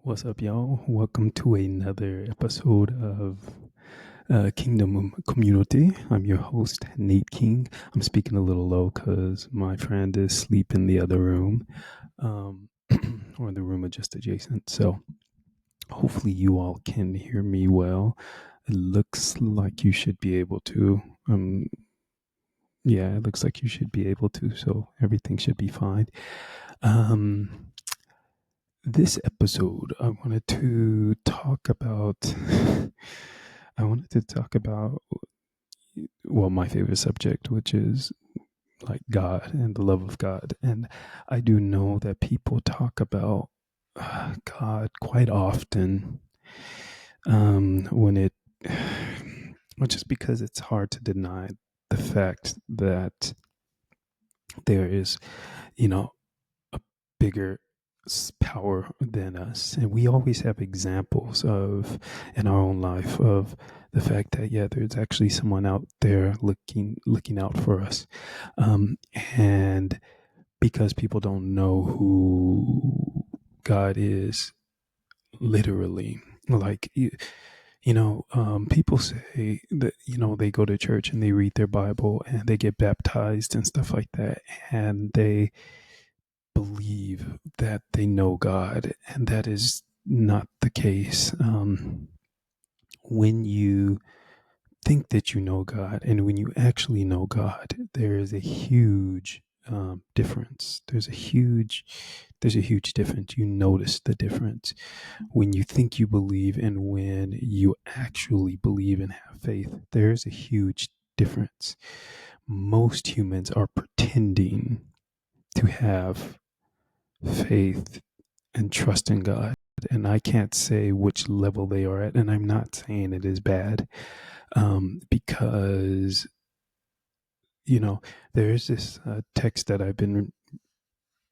What's up, y'all? Welcome to another episode of Kingdom Community. I'm your host, Nate King. I'm speaking a little low because my friend is asleep in the other room, or the room just adjacent. So hopefully you all can hear me well. It looks like you should be able to. Yeah, it looks like you should be able to. So everything should be fine. This episode, I wanted to talk about. I wanted to talk about, well, my favorite subject, which is like God and the love of God. And I do know that people talk about God quite often, when it, well, just because it's hard to deny the fact that there is, you know, a bigger power than us, and we always have examples of in our own life of the fact that there's actually someone out there looking out for us, and because people don't know who God is literally, like people say that they go to church and they read their Bible and they get baptized and stuff like that, and they believe that they know God, and that is not the case. When you think that you know God and when you actually know God, there is a huge difference. There's a huge difference. You notice the difference when you think you believe and when you actually believe and have faith. There's a huge difference. Most humans are pretending to have faith and trust in God. And I can't say which level they are at. And I'm not saying it is bad, because, there is this text that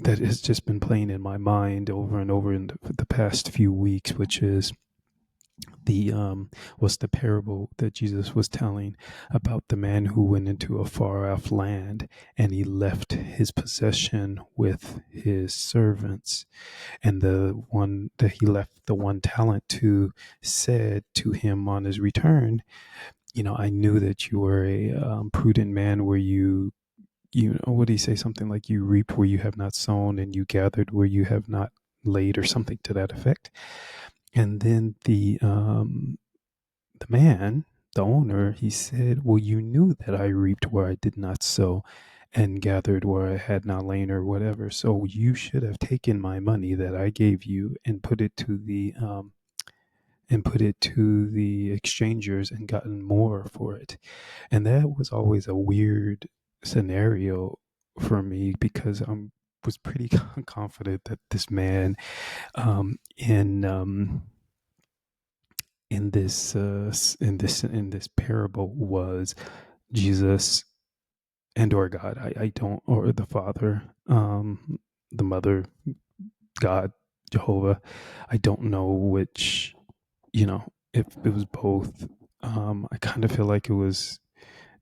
has just been playing in my mind over and over in the past few weeks, which is the was the parable that Jesus was telling about the man who went into a far off land and he left his possession with his servants, and the one that he left the one talent to said to him on his return, I knew that you were a prudent man, where what do you say, something like you reaped where you have not sown and you gathered where you have not laid, or something to that effect. And then the man, the owner, he said, well, you knew that I reaped where I did not sow and gathered where I had not lain, or whatever. So you should have taken my money that I gave you and put it to the exchangers and gotten more for it. And that was always a weird scenario for me, because I was pretty confident that this man, in this parable, was Jesus and or God. I don't, or the Father, the Mother, God, Jehovah. I don't know which, if it was both. I kind of feel like it was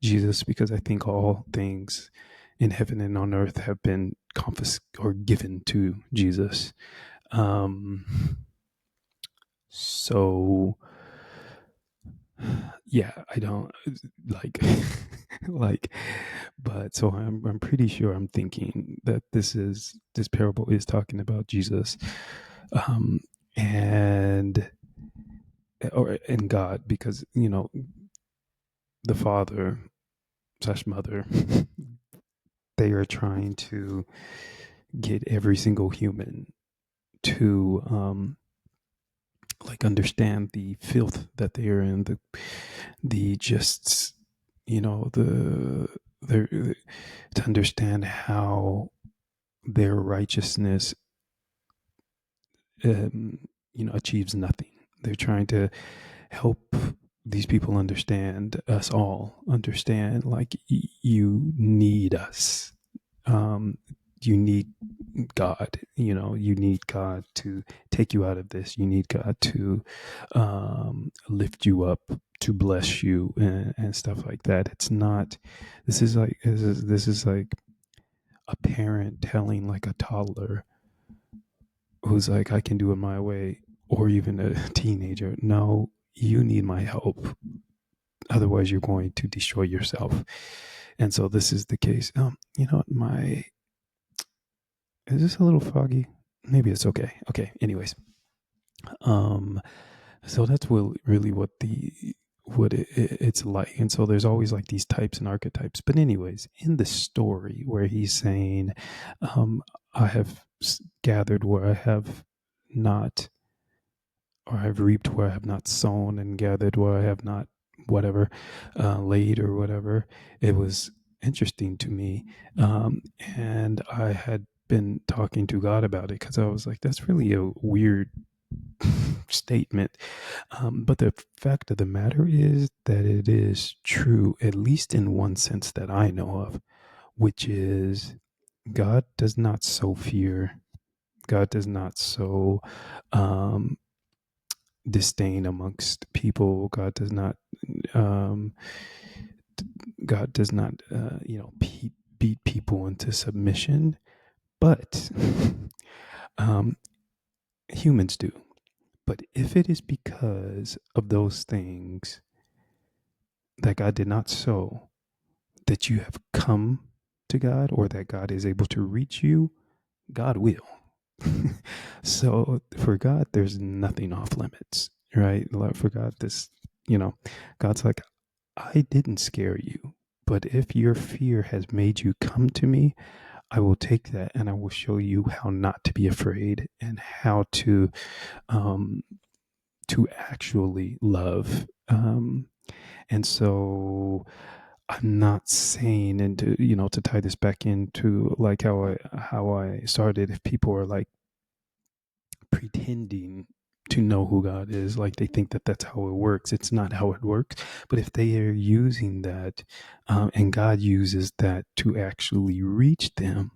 Jesus, because I think all things in heaven and on earth have been confiscated or given to Jesus. So yeah, I don't like like, but so I'm pretty sure, I'm thinking that this parable is talking about Jesus, um and and God, because the Father slash Mother, they are trying to get every single human to like understand the filth that they are in, the just, the their to understand how their righteousness, achieves nothing. They're trying to help these people understand, us all understand, like, you need us. You need God. You need God to take you out of this. You need God to lift you up, to bless you, and stuff like that. It's not. This is like a parent telling like a toddler who's like, I can do it my way, or even a teenager, no, you need my help. Otherwise, you're going to destroy yourself. And so this is the case. You know, is this a little foggy? Maybe it's okay. Okay. Anyways, um, so that's really it's like. And so there's always like these types and archetypes. But anyways, in the story where he's saying, I have gathered where I have not, or I've reaped where I have not sown, and gathered where I have not whatever laid or whatever. It was interesting to me, and I had been talking to God about it because I was like, that's really a weird statement. But the fact of the matter is that it is true, at least in one sense that I know of, which is God does not sow fear. God does not sow um, disdain amongst people. Um, God does not, beat people into submission, but um, humans do. But if it is because of those things that God did not sow, that you have come to God, or that God is able to reach you, God will. So for God, there's nothing off limits, right? For God, God's like, I didn't scare you, but if your fear has made you come to me, I will take that and I will show you how not to be afraid, and how um, to actually love. And so I'm not saying, and to tie this back into like how I started, if people are like pretending to know who God is, like they think that that's how it works. It's not how it works. But if they are using that, and God uses that to actually reach them,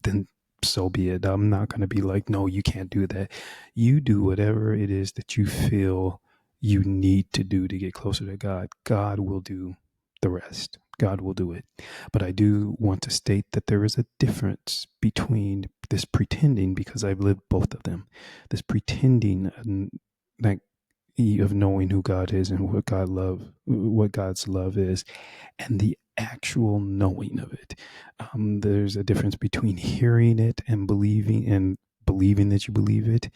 then so be it. I'm not going to be like, no, you can't do that. You do whatever it is that you feel you need to do to get closer to God. God will do the rest. God will do it. But I do want to state that there is a difference between this pretending, because I've lived both of them, this pretending like of knowing who God is and what God's love is, and the actual knowing of it. There's a difference between hearing it and believing that you believe it,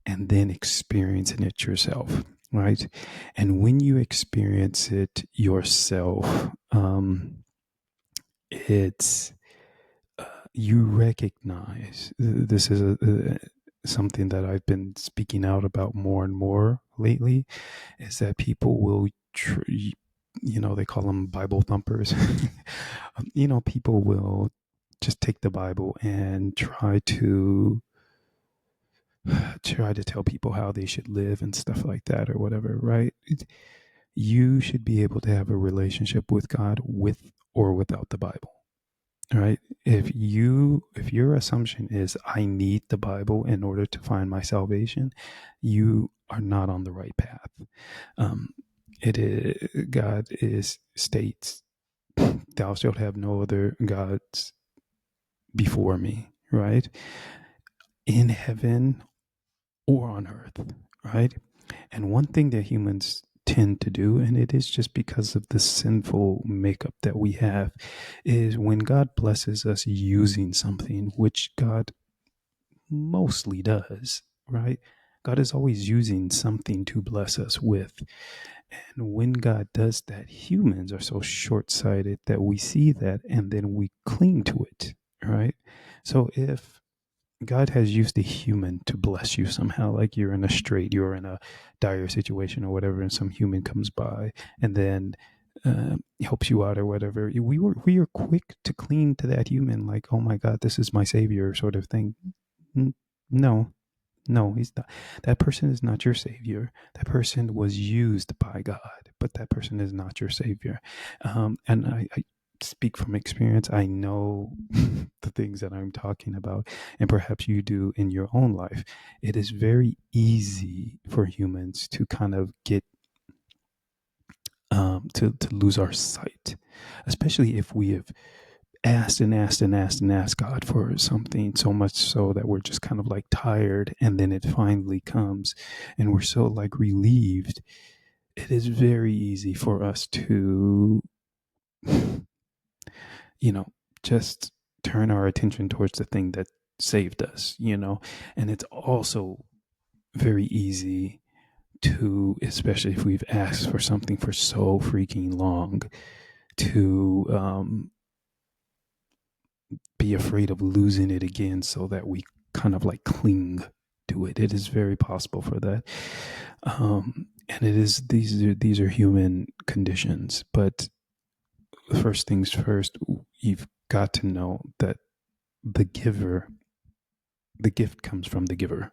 and then experiencing it yourself, right? And when you experience it yourself, it's you recognize, this is something that I've been speaking out about more and more lately, is that people will they call them Bible thumpers. People will just take the Bible and try to tell people how they should live and stuff like that, or whatever, right? You should be able to have a relationship with God with or without the Bible, right? If your assumption is I need the Bible in order to find my salvation, you are not on the right path. It is God is states, "Thou shalt have no other gods before me," right? In heaven or on earth, right? And one thing that humans tend to do, and it is just because of the sinful makeup that we have, is when God blesses us using something, which God mostly does, right? God is always using something to bless us with. And when God does that, humans are so short sighted that we see that and then we cling to it, right? So if God has used a human to bless you somehow, like you're in a strait, you're in a dire situation or whatever, and some human comes by and then helps you out or whatever. We are quick to cling to that human, like, oh my God, this is my savior, sort of thing. No, no, he's not. That person is not your savior. That person was used by God, but that person is not your savior. And I speak from experience. I know the things that I'm talking about, and perhaps you do in your own life. It is very easy for humans to kind of get to lose our sight, especially if we have asked and asked and asked and asked God for something, so much so that we're just kind of like tired, and then it finally comes and we're so like relieved. It is very easy for us to, you know, just turn our attention towards the thing that saved us, and it's also very easy to, especially if we've asked for something for so freaking long, to be afraid of losing it again, so that we kind of like cling to it. It is very possible for that. And it is, these are human conditions. But first things first, you've got to know that the gift comes from the giver.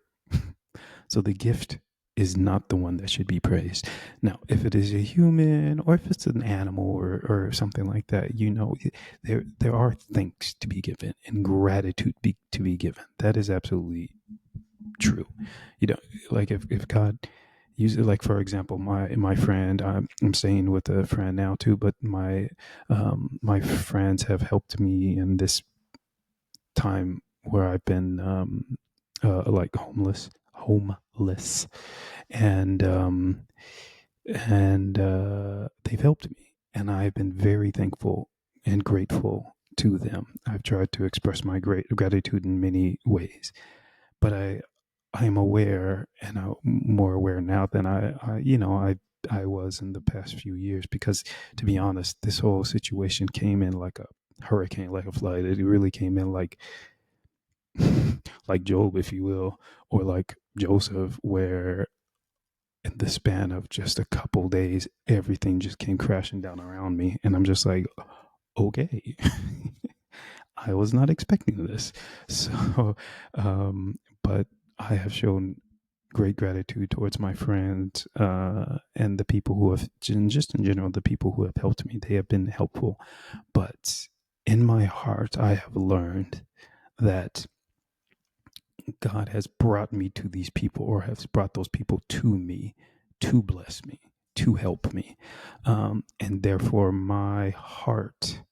So the gift is not the one that should be praised. Now, if it is a human, or if it's an animal, or something like that, there are thanks to be given and gratitude to be given. That is absolutely true. Like if God uses, like, for example, my friend, I'm staying with a friend now too, but my friends have helped me in this time where I've been like homeless, and they've helped me, and I've been very thankful and grateful to them. I've tried to express my great gratitude in many ways, but I'm aware, and I'm more aware now than I was in the past few years, because, to be honest, this whole situation came in like a hurricane, like a flood. It really came in like like Job, if you will, or like Joseph, where in the span of just a couple days, everything just came crashing down around me. And I'm just like, okay, I was not expecting this. So, but I have shown great gratitude towards my friends, and the people who have, just in general, the people who have helped me. They have been helpful. But in my heart, I have learned that God has brought me to these people, or has brought those people to me to bless me, to help me. And therefore, my heart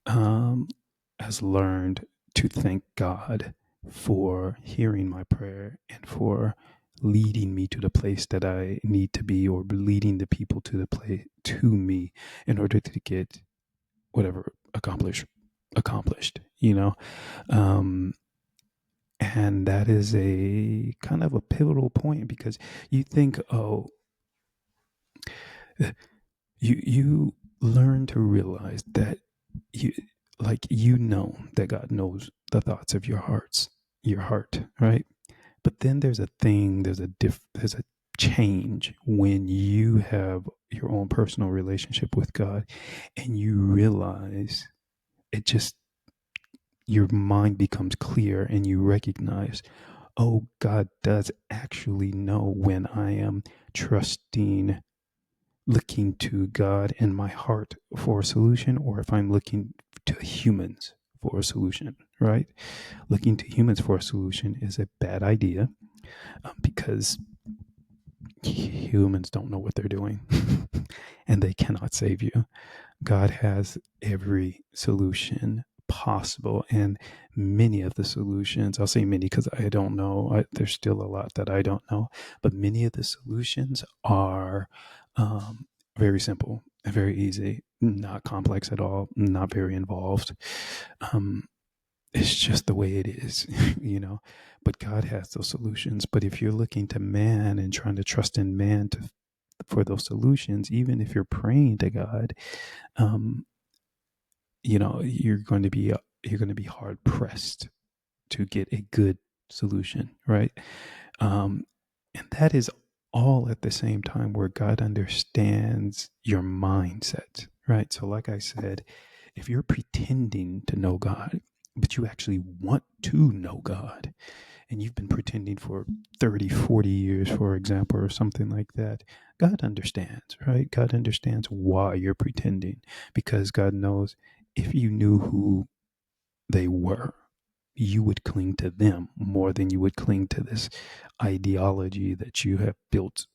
has learned to thank God for hearing my prayer, and for leading me to the place that I need to be, or leading the people to the place to me, in order to get whatever accomplished, and that is a kind of a pivotal point, because you think, oh, you learn to realize that you that God knows the thoughts of your heart, right? But then there's a change when you have your own personal relationship with God, and you realize it just your mind becomes clear, and you recognize, oh, God does actually know when I am looking to God in my heart for a solution, or if I'm looking to humans for a solution, right? Looking to humans for a solution is a bad idea, because humans don't know what they're doing and they cannot save you. God has every solution possible, and many of the solutions, I'll say many because I don't know, there's still a lot that I don't know, but many of the solutions are very simple and very easy, not complex at all, not very involved. It's just the way it is, but God has those solutions. But if you're looking to man and trying to trust in man for those solutions, even if you're praying to God, you're going to be hard pressed to get a good solution, right? And that is all at the same time where God understands your mindset, right? So, like I said, if you're pretending to know God, but you actually want to know God, and you've been pretending for 30, 40 years, for example, or something like that, God understands, right? God understands why you're pretending, because God knows if you knew who they were, you would cling to them more than you would cling to this ideology that you have built,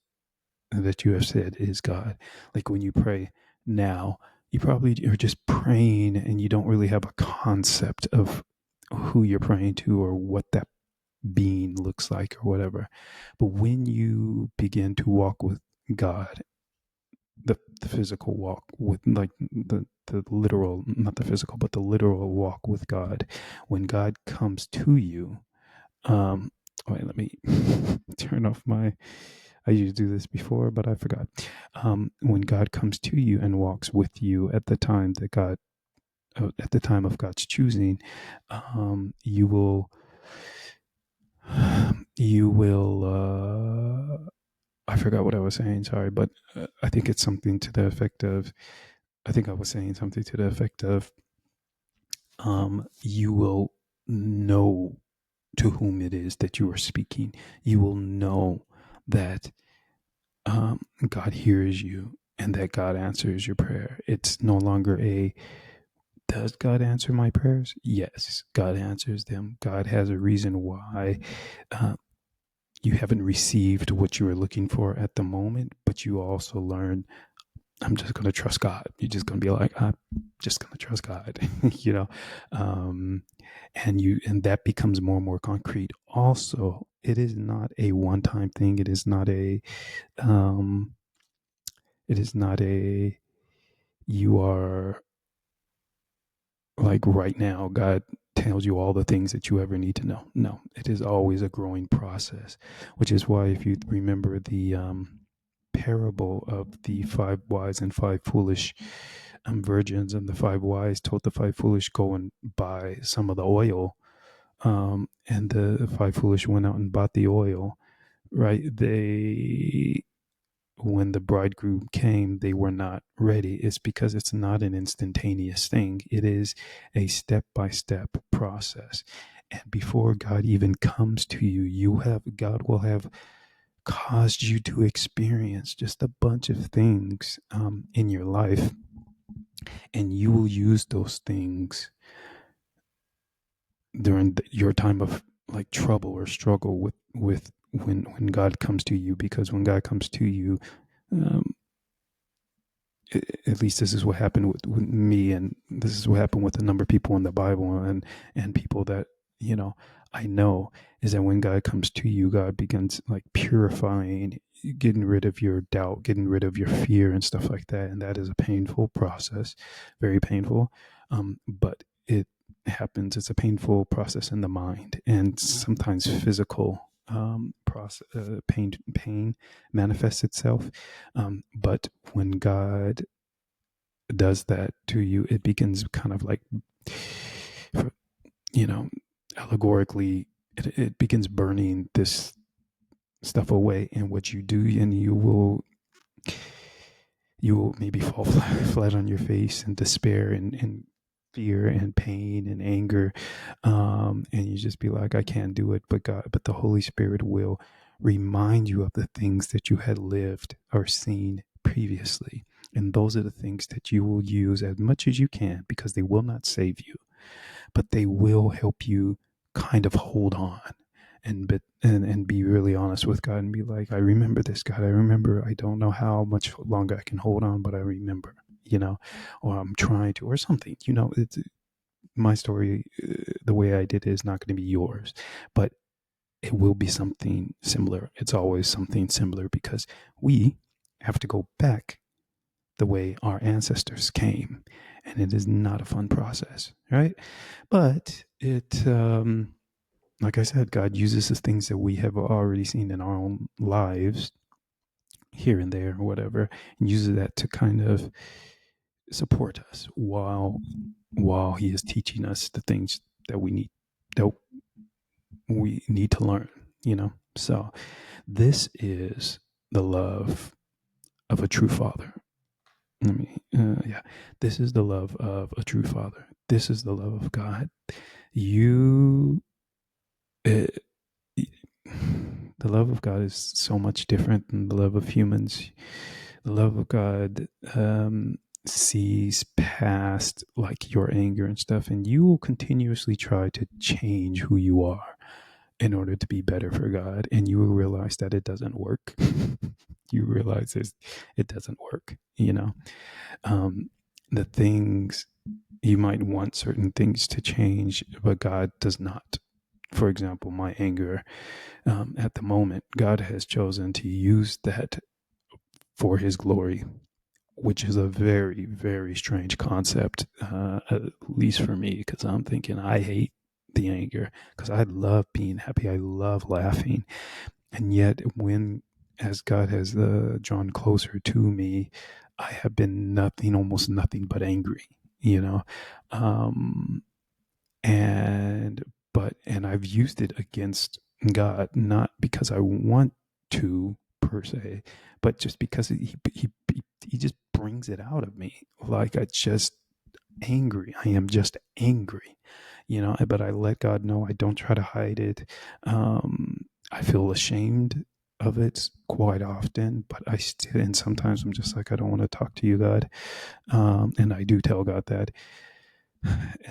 that you have said is God. Like when you pray now, you probably are just praying and you don't really have a concept of who you're praying to or what that being looks like or whatever. But when you begin to walk with God, the physical walk with like the literal, not the physical, but the literal walk with God, when God comes to you, wait, let me turn off my, I used to do this before, but I forgot. When God comes to you and walks with you at the time that God, at the time of God's choosing, you will, you will, I forgot what I was saying, sorry, but I think it's something to the effect of, I think I was saying something to the effect of, you will know to whom it is that you are speaking. You will know that God hears you and that God answers your prayer. It's no longer a, does God answer my prayers? Yes, God answers them. God has a reason why you haven't received what you were looking for at the moment, but you also learn, I'm just going to trust God. You're just going to be like, I'm just going to trust God, you know, and that becomes more and more concrete. Also, it is not a one-time thing. Um, it is not a, you are like right now, God tells you all the things that you ever need to know. No, it is always a growing process, which is why if you remember the parable of the 5 wise and 5 foolish virgins, and the 5 wise told the 5 foolish, go and buy some of the oil. And the 5 foolish went out and bought the oil, right? They, when the bridegroom came, they were not ready. It's because it's not an instantaneous thing. It is a step-by-step process. And before God even comes to you, God will have caused you to experience just a bunch of things in your life, and you will use those things during your time of like trouble or struggle with when God comes to you. Because when God comes to you, um, at least this is what happened with me, and this is what happened with a number of people in the Bible, and people that, you know, I know, is that when God comes to you, God begins like purifying, getting rid of your doubt, getting rid of your fear and stuff like that. And that is a painful process, very painful. But it happens, it's a painful process in the mind, and sometimes physical process, pain manifests itself. But when God does that to you, it begins kind of like, you know, allegorically, it begins burning this stuff away. And what you do, and you will maybe fall flat on your face in despair and fear and pain and anger, and you just be like, I can't do it. But the Holy Spirit will remind you of the things that you had lived or seen previously. And those are the things that you will use as much as you can, because they will not save you, but they will help you kind of hold on and be really honest with God and be like, I remember this, God. I remember. I don't know how much longer I can hold on, but I remember, you know, or I'm trying to, or something, you know. It's my story. The way I did it is not going to be yours, but it will be something similar. It's always something similar, because we have to go back the way our ancestors came, and it is not a fun process, right? But like I said, God uses the things that we have already seen in our own lives, here and there or whatever, and uses that to kind of support us while He is teaching us the things that we need to learn, you know. So this is the love of a true father. Yeah, this is the love of a true father. This is the love of God. You, uh, the love of God is so much different than the love of humans. The love of God sees past like your anger and stuff, and you will continuously try to change who you are in order to be better for God, and you will realize that it doesn't work. You realize it doesn't work, you know. the things you might want certain things to change, but God does not. For example, my anger at the moment, God has chosen to use that for his glory, which is a very, very strange concept, at least for me, because I'm thinking I hate the anger because I love being happy. I love laughing. And yet, as God has drawn closer to me, I have been almost nothing but angry, you know? Um, and, and I've used it against God, not because I want to per se, but just because he just brings it out of me. Like I just angry. I am just angry, but I let God know. I don't try to hide it. I feel ashamed of it quite often, but and sometimes I'm just like, I don't want to talk to you, God. And I do tell God that.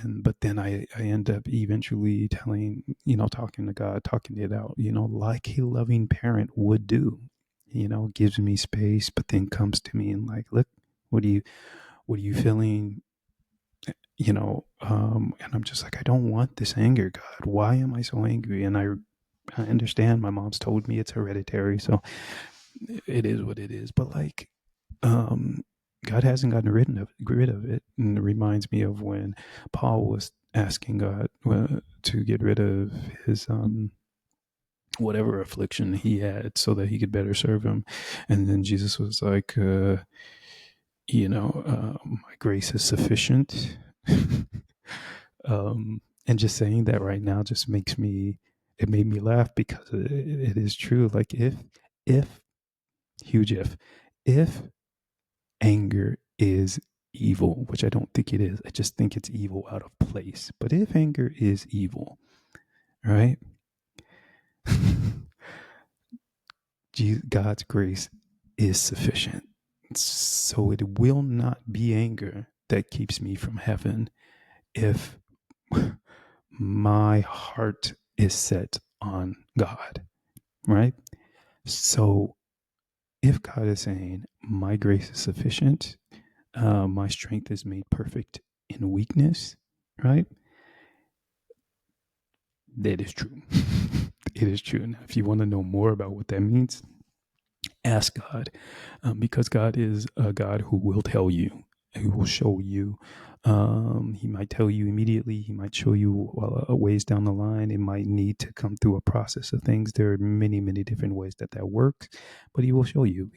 But then I end up eventually talking to God, talking it out, like a loving parent would do, gives me space, but then comes to me and like, look, what are you feeling? And I'm just like, I don't want this anger, God. Why am I so angry? And I understand my mom's told me it's hereditary, so it is what it is. But like, God hasn't gotten rid of it. And it reminds me of when Paul was asking God to get rid of his whatever affliction he had so that he could better serve him. And then Jesus was like, my grace is sufficient. And just saying that right now just made me laugh because it is true. Like if, huge if anger is evil, which I don't think it is, I just think it's evil out of place. But if anger is evil, right? God's grace is sufficient. So it will not be anger that keeps me from heaven if my heart is set on God, right? So if God is saying, my grace is sufficient, my strength is made perfect in weakness, right? That is true. It is true. Now, if you want to know more about what that means, ask God, because God is a God who will tell you, who will show you. He might tell you immediately. He might show you a ways down the line. It might need to come through a process of things. There are many, many different ways that works, but he will show you.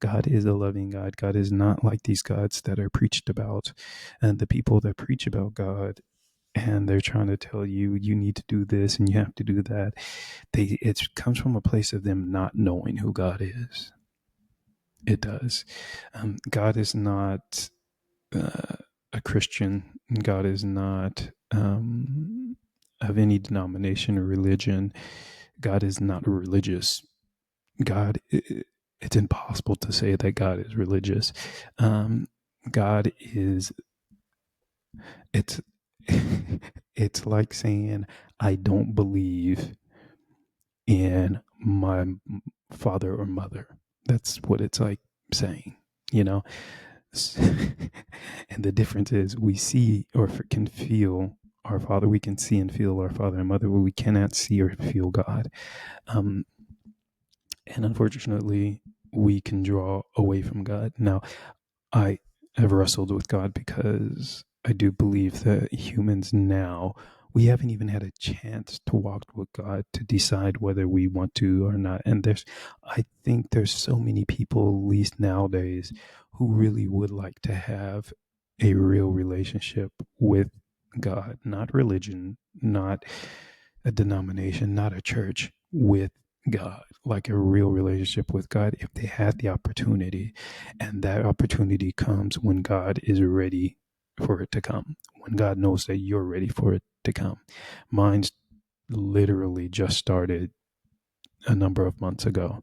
God is a loving God. God is not like these gods that are preached about, and the people that preach about God and they're trying to tell you need to do this and you have to do that. It comes from a place of them not knowing who God is. It does. God is not a Christian. God is not of any denomination or religion. God is not religious. It's impossible to say that God is religious. God is, it's, it's like saying, I don't believe in my father or mother. That's what it's like saying, you know? And the difference is we see or can feel our father. We can see and feel our father and mother, but we cannot see or feel God. And unfortunately, we can draw away from God. Now, I have wrestled with God because I do believe that humans now, we haven't even had a chance to walk with God to decide whether we want to or not. And I think there's so many people, at least nowadays, who really would like to have a real relationship with God, not religion, not a denomination, not a church, with God, like a real relationship with God, if they had the opportunity. And that opportunity comes when God is ready for it to come, when God knows that you're ready for it to come. Mine's literally just started a number of months ago.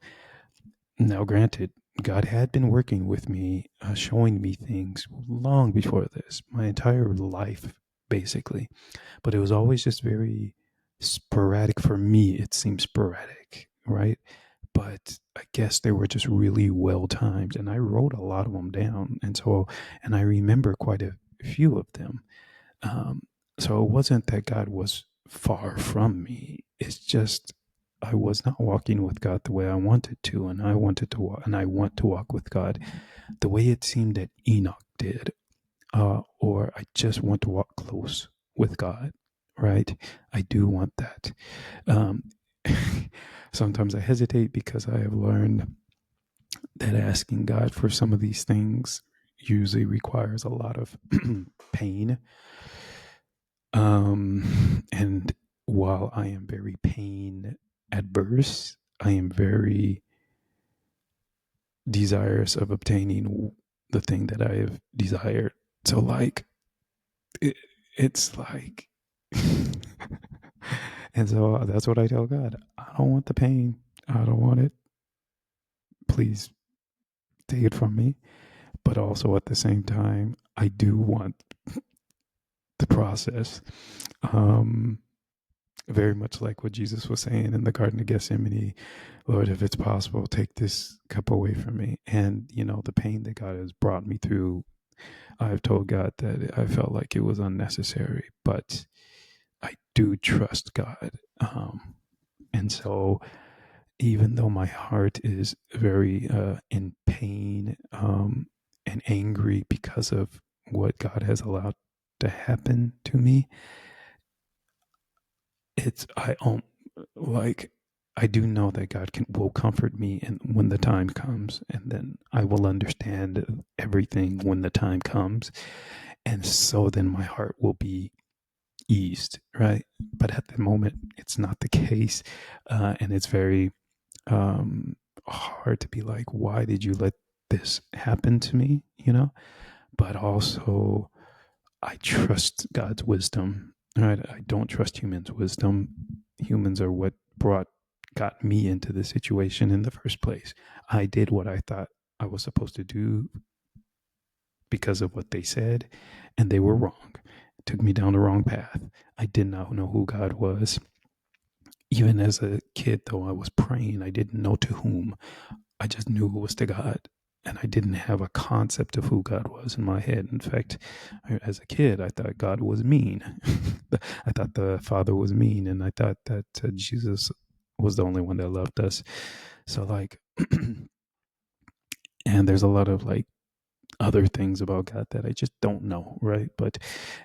Now, granted, God had been working with me, showing me things long before this, my entire life, basically. But it was always just very sporadic for me. It seemed sporadic, right? But guess they were just really well timed, and I wrote a lot of them down, and I remember quite a few of them. So it wasn't that God was far from me. It's just I was not walking with God the way I wanted to, and I wanted to walk, and I want to walk with God the way it seemed that Enoch did, or I just want to walk close with God, right? I do want that. Um, Sometimes I hesitate because I have learned that asking God for some of these things usually requires a lot of pain. And while I am very pain adverse, I am very desirous of obtaining the thing that I have desired. So, like, it's like, and so that's what I tell God. I don't want the pain. I don't want it. Please take it from me. But also at the same time, I do want the process. Very much like what Jesus was saying in the Garden of Gethsemane, Lord, if it's possible, take this cup away from me. And, the pain that God has brought me through, I've told God that I felt like it was unnecessary, but I do trust God. And so even though my heart is very in pain and angry because of what God has allowed to happen to me, I do know that God will comfort me, and when the time comes, and then I will understand everything when the time comes, and so then my heart will be eased, right? But at the moment, it's not the case, and it's very hard to be like, why did you let this happen to me? But also I trust God's wisdom. Right? I don't trust humans' wisdom. Humans are what got me into the situation in the first place. I did what I thought I was supposed to do because of what they said, and they were wrong. It took me down the wrong path. I did not know who God was. Even as a kid, though I was praying, I didn't know to whom. I just knew it was to God. And I didn't have a concept of who God was in my head. In fact, as a kid, I thought God was mean. I thought the Father was mean, and I thought that Jesus was the only one that loved us. So, like, and there's a lot of like other things about God that I just don't know, right? But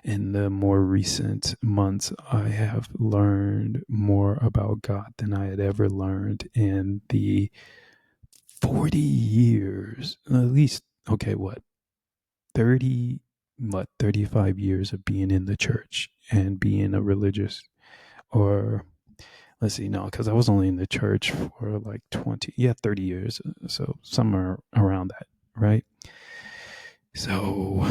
in the more recent months, I have learned more about God than I had ever learned in the 40 years, at least, okay, 35 years of being in the church and being a religious, or let's see, no, because I was only in the church for like 30 years. So somewhere around that, right? So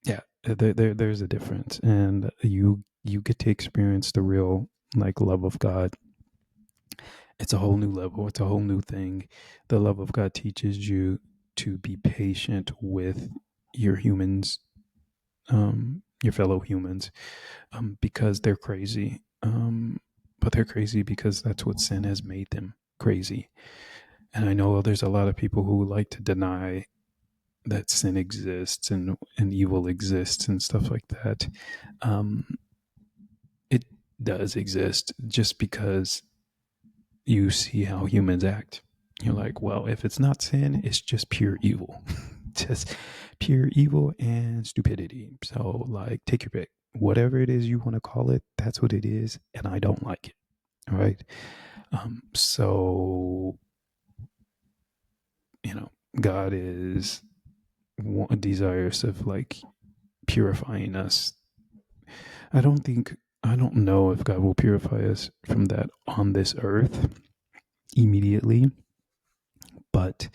yeah, there's a difference, and you get to experience the real like love of God. It's a whole new level. It's a whole new thing. The love of God teaches you to be patient with your humans, your fellow humans, because they're crazy. But they're crazy because that's what sin has made them crazy. And I know there's a lot of people who like to deny that sin exists and evil exists and stuff like that. It does exist, just because you see how humans act. You're like, well, if it's not sin, it's just pure evil. Just pure evil and stupidity. So, like, take your pick. Whatever it is you want to call it, that's what it is, and I don't like it. All right. So, God is desirous of like purifying us. I don't know if God will purify us from that on this earth immediately, but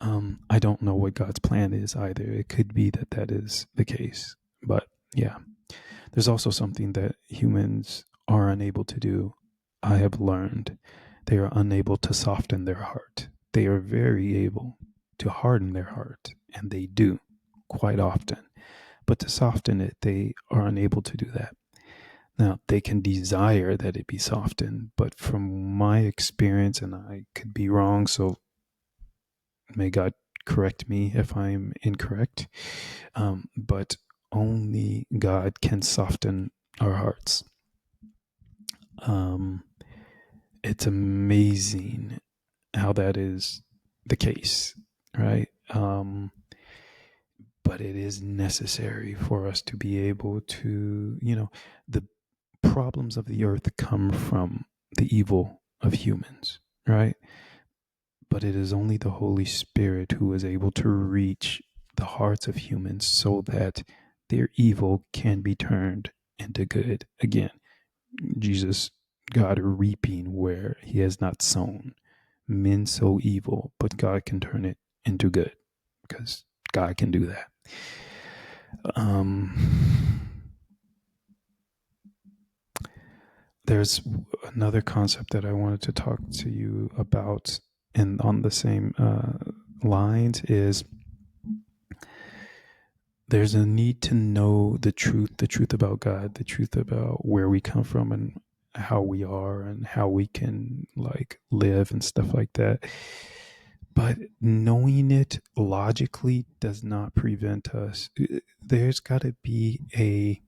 I don't know what God's plan is either. It could be that is the case, but yeah, there's also something that humans are unable to do. I have learned they are unable to soften their heart. They are very able to harden their heart, and they do quite often. But to soften it, they are unable to do that. Now, they can desire that it be softened, but from my experience, and I could be wrong, so may God correct me if I'm incorrect, but only God can soften our hearts. It's amazing how that is the case, right? But it is necessary for us to be able to, the problems of the earth come from the evil of humans, right? But it is only the Holy Spirit who is able to reach the hearts of humans so that their evil can be turned into good again. Jesus, God reaping where he has not sown. Men sow evil, but God can turn it into good because God can do that. There's another concept that I wanted to talk to you about, and on the same lines is there's a need to know the truth about God, the truth about where we come from and how we are and how we can like live and stuff like that. But knowing it logically does not prevent us. There's got to be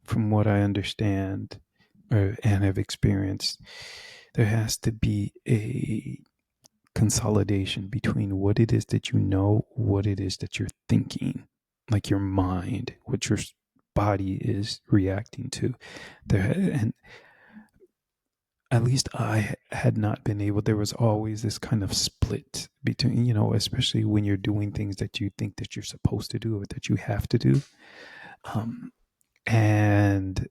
from what I understand and have experienced, there has to be a consolidation between what it is that you know, what it is that you're thinking, like your mind, what your body is reacting to. And at least I had not been able, there was always this kind of split between, especially when you're doing things that you think that you're supposed to do or that you have to do. And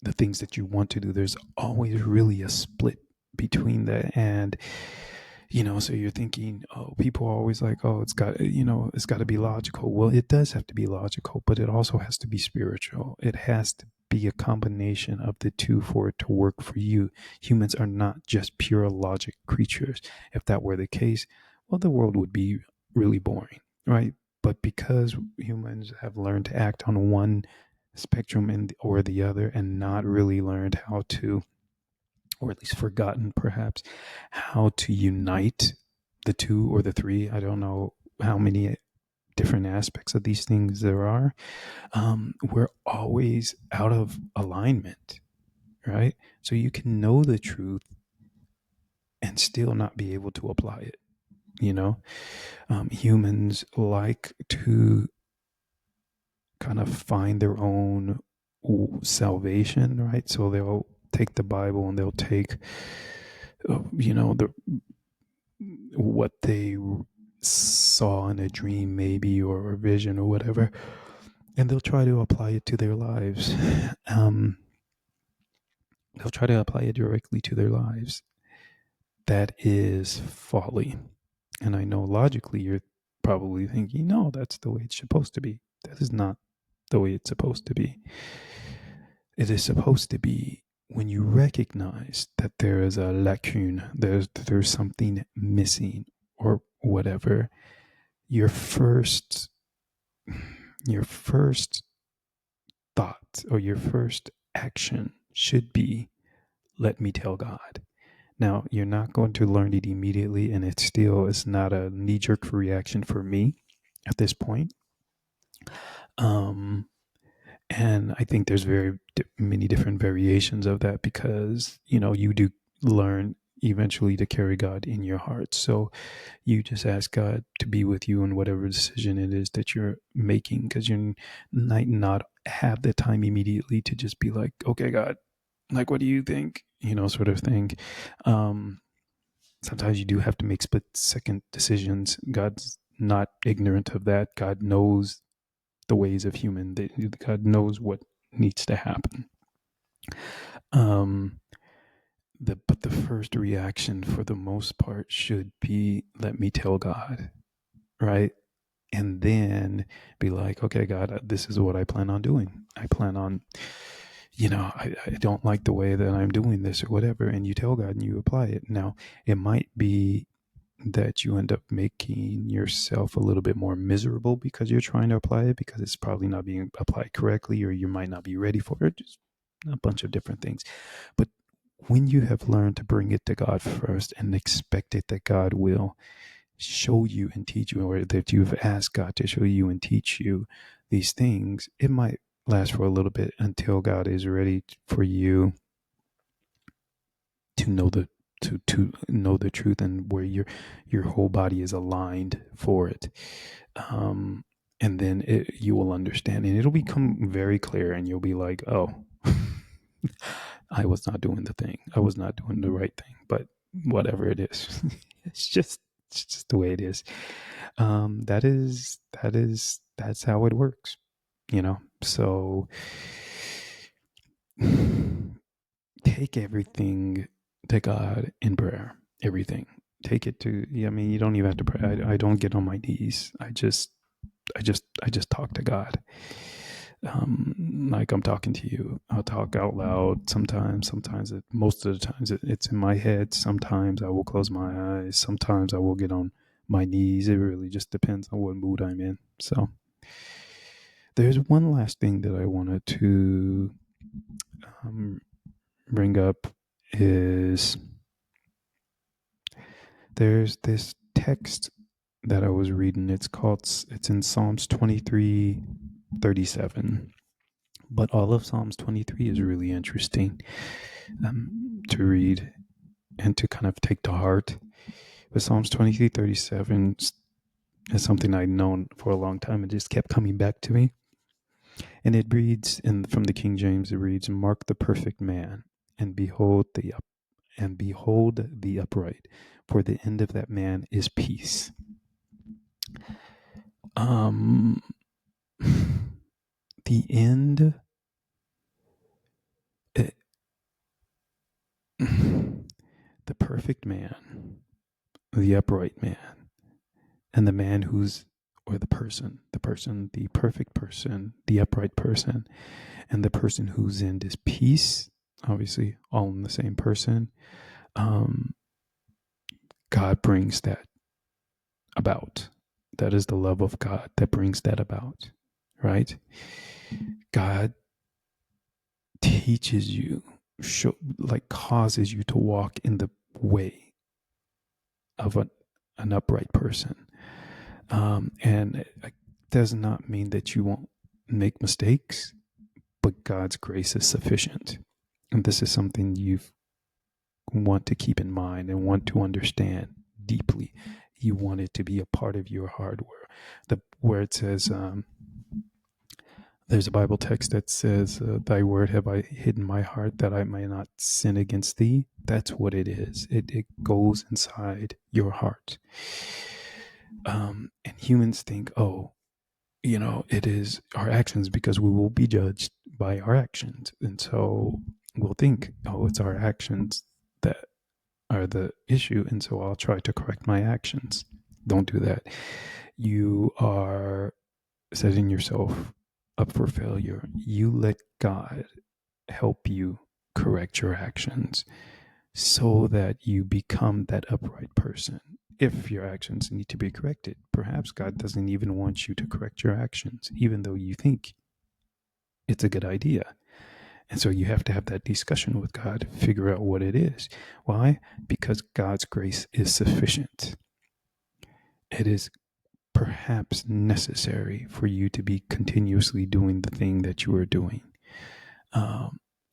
the things that you want to do, there's always really a split between that. And so you're thinking, oh, people are always like, oh, it's got to be logical. Well, it does have to be logical, but it also has to be spiritual. It has to be a combination of the two for it to work for you. Humans are not just pure logic creatures. If that were the case, well, the world would be really boring, right? But because humans have learned to act on one spectrum or the other and not really learned how to, or at least forgotten perhaps, how to unite the two or the three. I don't know how many different aspects of these things there are. We're always out of alignment, right? So you can know the truth and still not be able to apply it. Humans like to kind of find their own salvation, right? So they'll take the Bible and they'll take, what they saw in a dream, maybe, or a vision, or whatever, and they'll try to apply it to their lives. They'll try to apply it directly to their lives. That is folly. And I know logically you're probably thinking, no, that's the way it's supposed to be. That is not the way it's supposed to be. It is supposed to be when you recognize that there is a lacune, there's something missing or whatever, your first thought or your first action should be, let me tell God. Now, you're not going to learn it immediately, and it still is not a knee-jerk reaction for me at this point. And I think there's many different variations of that because, you do learn eventually to carry God in your heart. So you just ask God to be with you in whatever decision it is that you're making, because you might not have the time immediately to just be like, okay, God, like, what do you think? Sort of thing. Sometimes you do have to make split second decisions. God's not ignorant of that. God knows the ways of human. God knows what needs to happen. But the first reaction for the most part should be, let me tell God, right? And then be like, okay, God, this is what I plan on doing. I plan on, I don't like the way that I'm doing this or whatever. And you tell God and you apply it. Now, it might be that you end up making yourself a little bit more miserable because you're trying to apply it, because it's probably not being applied correctly, or you might not be ready for it. Just a bunch of different things. But when you have learned to bring it to God first and expect it that God will show you and teach you, or that you've asked God to show you and teach you these things, it might last for a little bit until God is ready for you to know to know the truth, and where your whole body is aligned for it. And then you will understand, and it'll become very clear, and you'll be like, oh, I was not doing the thing. I was not doing the right thing, but whatever it is, it's just the way it is. That's how it works, so take everything to God in prayer. Everything. Take it to, I mean, you don't even have to pray. I don't get on my knees. I just talk to God. Like I'm talking to you. I'll talk out loud sometimes. Most of the times it's in my head. Sometimes I will close my eyes. Sometimes I will get on my knees. It really just depends on what mood I'm in. So there's one last thing that I wanted to bring up is there's this text that I was reading. It's in Psalms 23:37. But all of Psalms 23 is really interesting to read and to kind of take to heart. But Psalms 23:37 is something I'd known for a long time. It just kept coming back to me. And it reads, from the King James, it reads, "Mark the perfect man, and behold the upright, for the end of that man is peace." The end, the perfect man, the upright man, and the man the perfect person, the upright person, and the person whose end is peace, obviously all in the same person. God brings that about. That is the love of God that brings that about, right? God teaches you, causes you to walk in the way of an upright person. And it does not mean that you won't make mistakes, but God's grace is sufficient. And this is something you want to keep in mind and want to understand deeply. You want it to be a part of your hardware. Where it says, there's a Bible text that says, "Thy word have I hidden my heart that I may not sin against thee." That's what it is. It goes inside your heart. And humans think, it is our actions, because we will be judged by our actions. And so we'll think, it's our actions that are the issue. And so I'll try to correct my actions. Don't do that. You are setting yourself up for failure. You let God help you correct your actions so that you become that upright person. If your actions need to be corrected, perhaps God doesn't even want you to correct your actions, even though you think it's a good idea. And so you have to have that discussion with God, figure out what it is. Why? Because God's grace is sufficient. It is perhaps necessary for you to be continuously doing the thing that you are doing.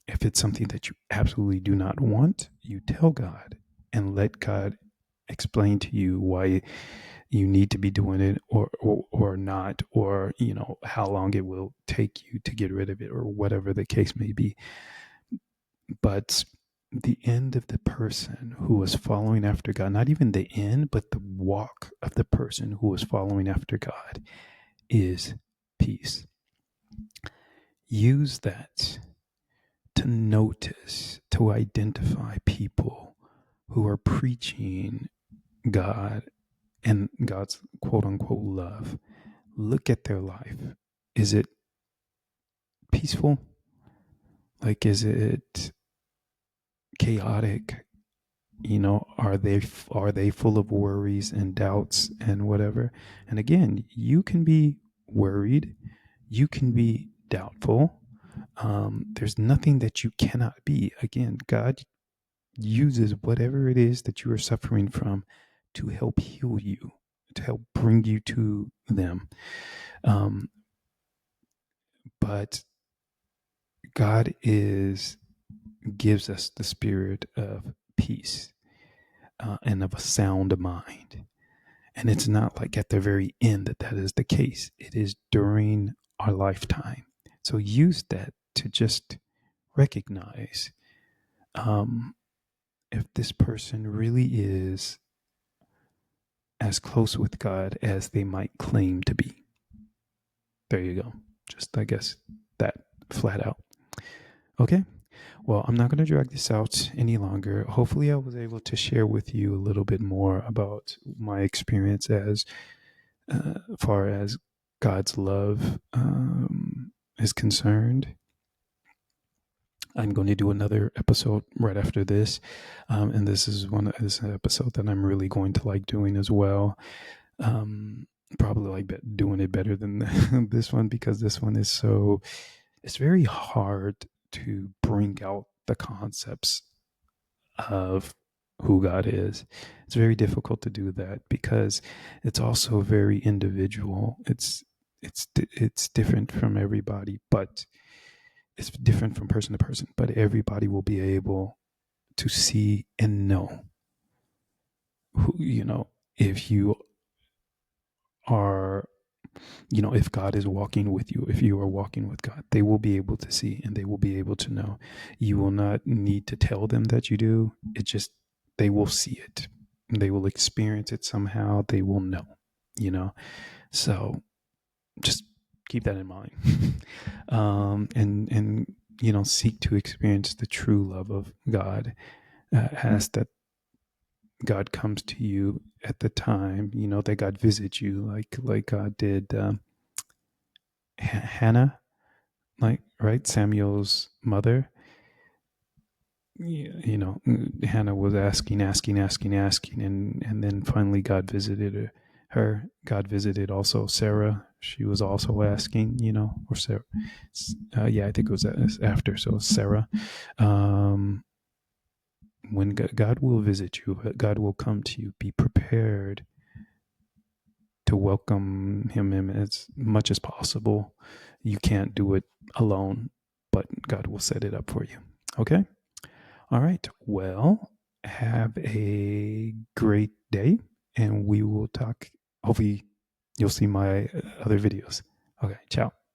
If it's something that you absolutely do not want, you tell God and let God explain to you why you need to be doing it or not, or how long it will take you to get rid of it, or whatever the case may be. But the end of the person who is following after God, not even the end, but the walk of the person who is following after God, is peace. Use that to notice, to identify people who are preaching God and God's quote unquote love. Look at their life. Is it peaceful? Is it chaotic? Are they full of worries and doubts and whatever? And again, you can be worried, you can be doubtful, There's nothing that you cannot be. Again, God uses whatever it is that you are suffering from to help heal you, to help bring you to them. But God gives us the spirit of peace and of a sound mind. And it's not like at the very end that is the case. It is during our lifetime. So use that to just recognize if this person really is as close with God as they might claim to be. There you go. Just, I guess, that flat out. Okay. Well, I'm not going to drag this out any longer. Hopefully, I was able to share with you a little bit more about my experience as far as God's love is concerned. I'm going to do another episode right after this, and this is an episode that I'm really going to like doing as well. Probably like doing it better than this one, because this one is it's very hard to bring out the concepts of who God is. It's very difficult to do that because it's also very individual. It's different from everybody, but it's different from person to person, but everybody will be able to see and know who, if you are, if God is walking with you, if you are walking with God, they will be able to see and they will be able to know. You will not need to tell them that you do. They will see it. They will experience it somehow. They will know, so just keep that in mind. And seek to experience the true love of God. Ask that God comes to you at the time, that God visits you, like God did Hannah, right? Samuel's mother. Hannah was asking, and then finally God visited her. God visited also Sarah. She was also asking, or Sarah. I think it was after. So Sarah. When God will visit you, God will come to you. Be prepared to welcome him as much as possible. You can't do it alone, but God will set it up for you. Okay? All right. Well, have a great day, and we will talk. Hopefully, you'll see my other videos. Okay. Ciao.